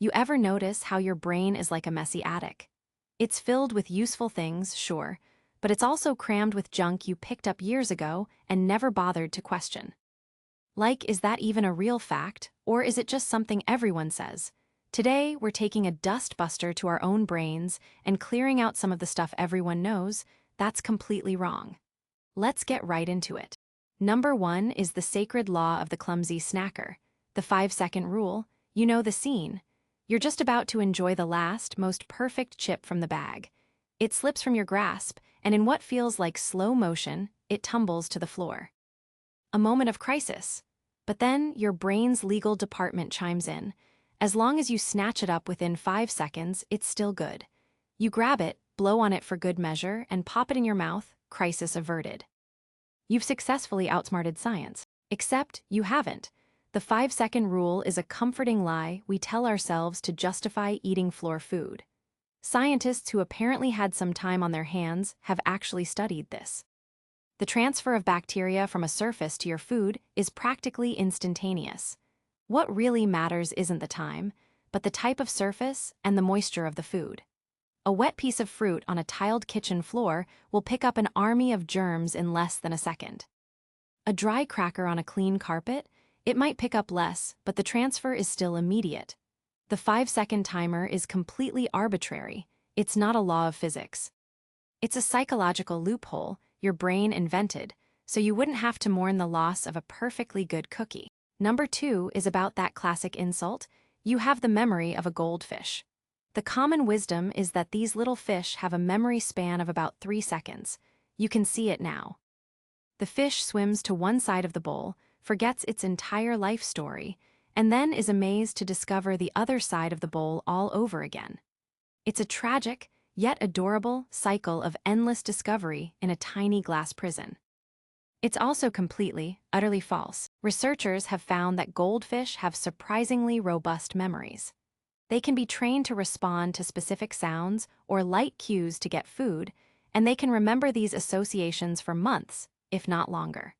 You ever notice how your brain is like a messy attic? It's filled with useful things, sure, but it's also crammed with junk you picked up years ago and never bothered to question. Like, is that even a real fact, or is it just something everyone says? Today, we're taking a dust buster to our own brains and clearing out some of the stuff everyone knows that's completely wrong. Let's get right into it. Number 1 is the sacred law of the clumsy snacker. The 5-second rule. You know the scene. You're just about to enjoy the last, most perfect chip from the bag. It slips from your grasp, and in what feels like slow motion, it tumbles to the floor. A moment of crisis. But then your brain's legal department chimes in. As long as you snatch it up within 5 seconds, it's still good. You grab it, blow on it for good measure, and pop it in your mouth, crisis averted. You've successfully outsmarted science. Except you haven't. The 5-second rule is a comforting lie we tell ourselves to justify eating floor food. Scientists who apparently had some time on their hands have actually studied this. The transfer of bacteria from a surface to your food is practically instantaneous. What really matters isn't the time, but the type of surface and the moisture of the food. A wet piece of fruit on a tiled kitchen floor will pick up an army of germs in less than a second. A dry cracker on a clean carpet? It might pick up less, but the transfer is still immediate. The 5-second timer is completely arbitrary. It's not a law of physics. It's a psychological loophole your brain invented, so you wouldn't have to mourn the loss of a perfectly good cookie. Number 2 is about that classic insult. You have the memory of a goldfish. The common wisdom is that these little fish have a memory span of about 3 seconds. You can see it now. The fish swims to one side of the bowl, forgets its entire life story, and then is amazed to discover the other side of the bowl all over again. It's a tragic, yet adorable, cycle of endless discovery in a tiny glass prison. It's also completely, utterly false. Researchers have found that goldfish have surprisingly robust memories. They can be trained to respond to specific sounds or light cues to get food, and they can remember these associations for months, if not longer.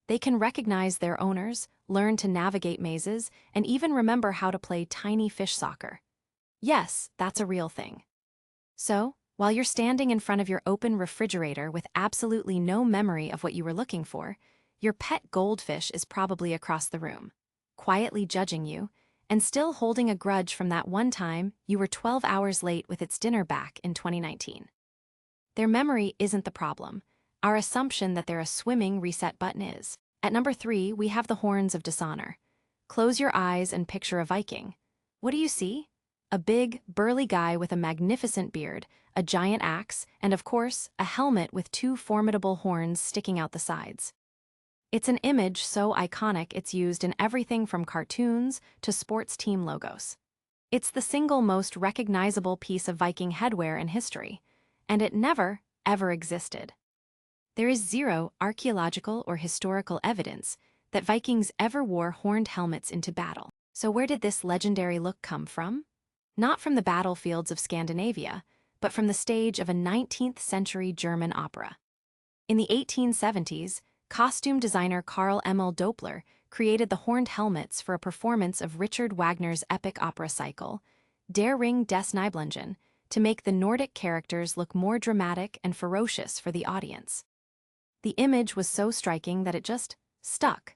They can recognize their owners, learn to navigate mazes, and even remember how to play tiny fish soccer. Yes, that's a real thing. So, while you're standing in front of your open refrigerator with absolutely no memory of what you were looking for, your pet goldfish is probably across the room, quietly judging you, and still holding a grudge from that one time you were 12 hours late with its dinner back in 2019. Their memory isn't the problem. Our assumption that they're a swimming reset button is. At number 3, we have the Horns of Dishonor. Close your eyes and picture a Viking. What do you see? A big, burly guy with a magnificent beard, a giant axe, and of course, a helmet with 2 formidable horns sticking out the sides. It's an image so iconic it's used in everything from cartoons to sports team logos. It's the single most recognizable piece of Viking headwear in history, and it never, ever existed. There is zero archaeological or historical evidence that Vikings ever wore horned helmets into battle. So where did this legendary look come from? Not from the battlefields of Scandinavia, but from the stage of a 19th-century German opera. In the 1870s, costume designer Karl Emil Doppler created the horned helmets for a performance of Richard Wagner's epic opera cycle, Der Ring des Nibelungen, to make the Nordic characters look more dramatic and ferocious for the audience. The image was so striking that it just stuck.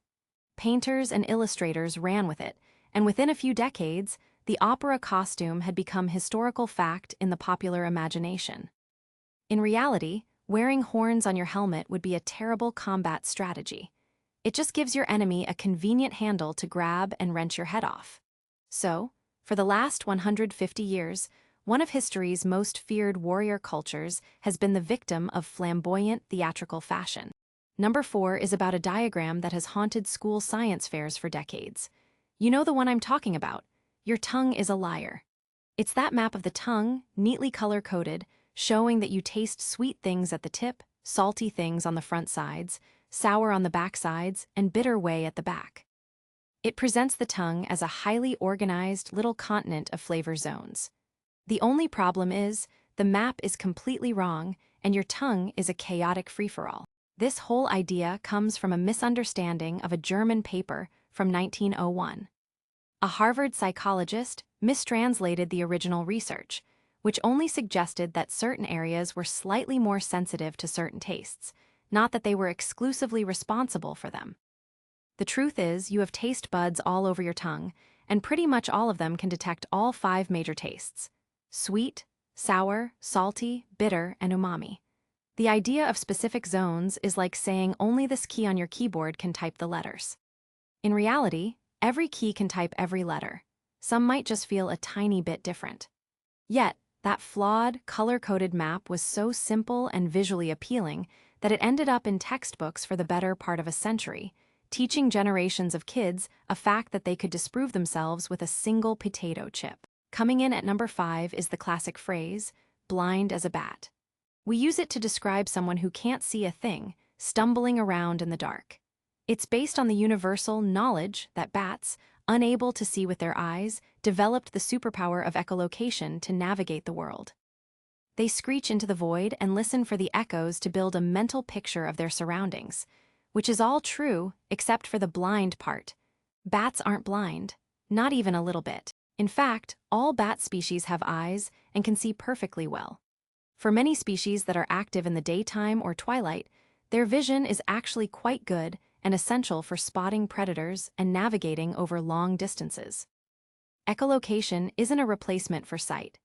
Painters and illustrators ran with it, and within a few decades, the opera costume had become historical fact in the popular imagination. In reality, wearing horns on your helmet would be a terrible combat strategy. It just gives your enemy a convenient handle to grab and wrench your head off. So, for the last 150 years, one of history's most feared warrior cultures has been the victim of flamboyant theatrical fashion. Number 4 is about a diagram that has haunted school science fairs for decades. You know the one I'm talking about. Your tongue is a liar. It's that map of the tongue, neatly color-coded, showing that you taste sweet things at the tip, salty things on the front sides, sour on the back sides, and bitter way at the back. It presents the tongue as a highly organized little continent of flavor zones. The only problem is, the map is completely wrong, and your tongue is a chaotic free-for-all. This whole idea comes from a misunderstanding of a German paper from 1901. A Harvard psychologist, mistranslated the original research, which only suggested that certain areas were slightly more sensitive to certain tastes, not that they were exclusively responsible for them. The truth is, you have taste buds all over your tongue, and pretty much all of them can detect all 5 major tastes: sweet, sour, salty, bitter, and umami. The idea of specific zones is like saying only this key on your keyboard can type the letters. In reality, every key can type every letter. Some might just feel a tiny bit different. Yet, that flawed, color-coded map was so simple and visually appealing that it ended up in textbooks for the better part of a century, teaching generations of kids a fact that they could disprove themselves with a single potato chip. Coming in at number 5 is the classic phrase, blind as a bat. We use it to describe someone who can't see a thing, stumbling around in the dark. It's based on the universal knowledge that bats, unable to see with their eyes, developed the superpower of echolocation to navigate the world. They screech into the void and listen for the echoes to build a mental picture of their surroundings, which is all true except for the blind part. Bats aren't blind, not even a little bit. In fact, all bat species have eyes and can see perfectly well. For many species that are active in the daytime or twilight, their vision is actually quite good and essential for spotting predators and navigating over long distances. Echolocation isn't a replacement for sight.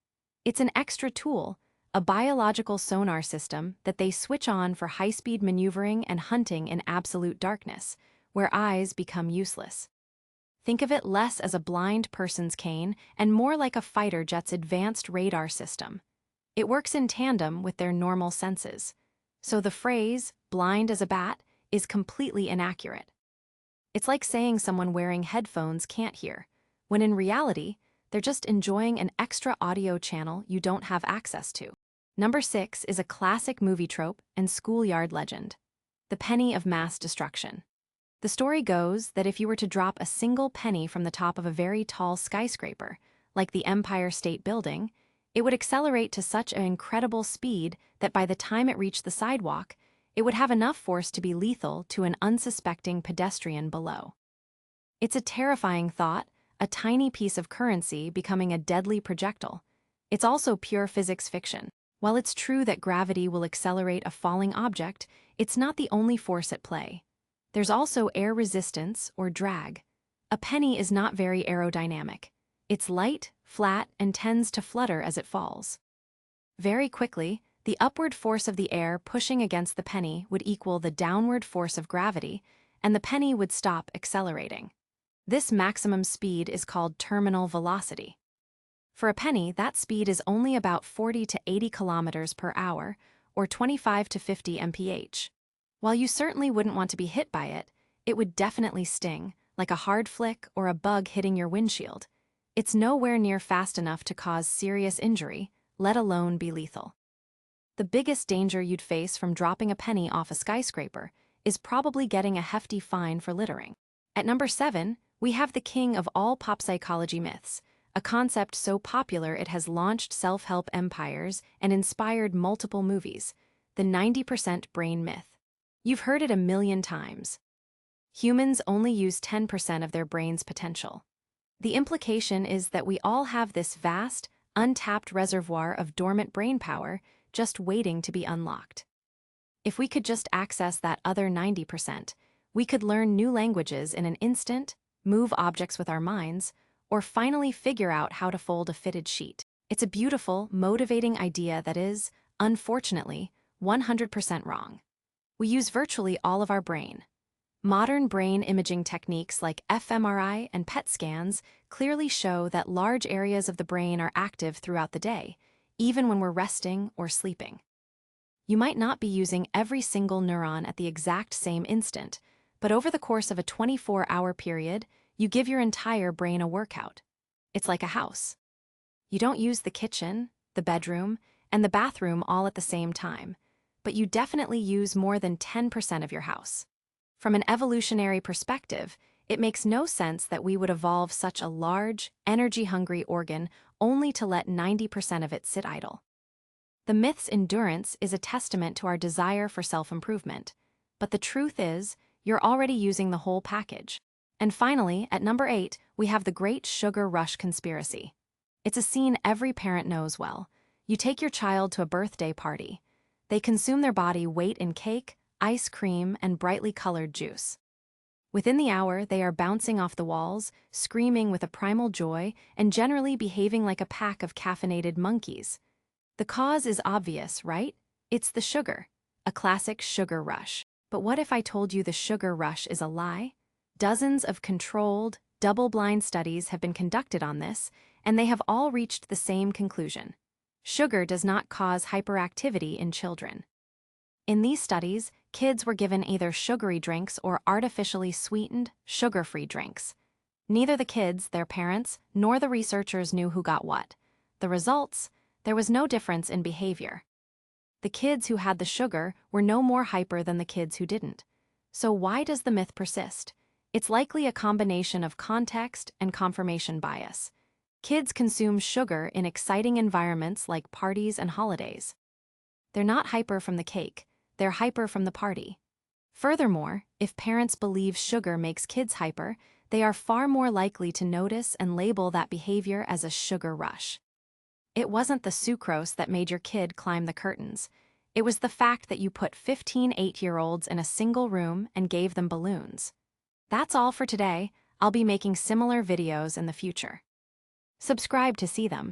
It's an extra tool, a biological sonar system that they switch on for high-speed maneuvering and hunting in absolute darkness, where eyes become useless. Think of it less as a blind person's cane and more like a fighter jet's advanced radar system. It works in tandem with their normal senses. So the phrase, blind as a bat, is completely inaccurate. It's like saying someone wearing headphones can't hear, when in reality, they're just enjoying an extra audio channel you don't have access to. Number 6 is a classic movie trope and schoolyard legend, the penny of mass destruction. The story goes that if you were to drop a single penny from the top of a very tall skyscraper, like the Empire State Building, it would accelerate to such an incredible speed that by the time it reached the sidewalk, it would have enough force to be lethal to an unsuspecting pedestrian below. It's a terrifying thought, a tiny piece of currency becoming a deadly projectile. It's also pure physics fiction. While it's true that gravity will accelerate a falling object, it's not the only force at play. There's also air resistance, or drag. A penny is not very aerodynamic. It's light, flat, and tends to flutter as it falls. Very quickly, the upward force of the air pushing against the penny would equal the downward force of gravity, and the penny would stop accelerating. This maximum speed is called terminal velocity. For a penny, that speed is only about 40 to 80 kilometers per hour, or 25 to 50 mph. While you certainly wouldn't want to be hit by it, it would definitely sting, like a hard flick or a bug hitting your windshield. It's nowhere near fast enough to cause serious injury, let alone be lethal. The biggest danger you'd face from dropping a penny off a skyscraper is probably getting a hefty fine for littering. At number 7, we have the king of all pop psychology myths, a concept so popular it has launched self-help empires and inspired multiple movies, the 90% brain myth. You've heard it a million times. Humans only use 10% of their brain's potential. The implication is that we all have this vast, untapped reservoir of dormant brain power just waiting to be unlocked. If we could just access that other 90%, we could learn new languages in an instant, move objects with our minds, or finally figure out how to fold a fitted sheet. It's a beautiful, motivating idea that is, unfortunately, 100% wrong. We use virtually all of our brain. Modern brain imaging techniques like fMRI and PET scans clearly show that large areas of the brain are active throughout the day, even when we're resting or sleeping. You might not be using every single neuron at the exact same instant, but over the course of a 24-hour period, you give your entire brain a workout. It's like a house. You don't use the kitchen, the bedroom, and the bathroom all at the same time, but you definitely use more than 10% of your house. From an evolutionary perspective, it makes no sense that we would evolve such a large, energy-hungry organ only to let 90% of it sit idle. The myth's endurance is a testament to our desire for self-improvement, but the truth is, you're already using the whole package. And finally, at number 8, we have the Great Sugar Rush Conspiracy. It's a scene every parent knows well. You take your child to a birthday party. They consume their body weight in cake, ice cream, and brightly colored juice. Within the hour, they are bouncing off the walls, screaming with a primal joy, and generally behaving like a pack of caffeinated monkeys. The cause is obvious, right? It's the sugar, a classic sugar rush. But what if I told you the sugar rush is a lie? Dozens of controlled, double-blind studies have been conducted on this, and they have all reached the same conclusion. Sugar does not cause hyperactivity in children. In these studies, kids were given either sugary drinks or artificially sweetened, sugar-free drinks. Neither the kids, their parents, nor the researchers knew who got what. The results? There was no difference in behavior. The kids who had the sugar were no more hyper than the kids who didn't. So why does the myth persist? It's likely a combination of context and confirmation bias. Kids consume sugar in exciting environments like parties and holidays. They're not hyper from the cake, they're hyper from the party. Furthermore, if parents believe sugar makes kids hyper, they are far more likely to notice and label that behavior as a sugar rush. It wasn't the sucrose that made your kid climb the curtains. It was the fact that you put 15 8-year-olds in a single room and gave them balloons. That's all for today. I'll be making similar videos in the future. Subscribe to see them.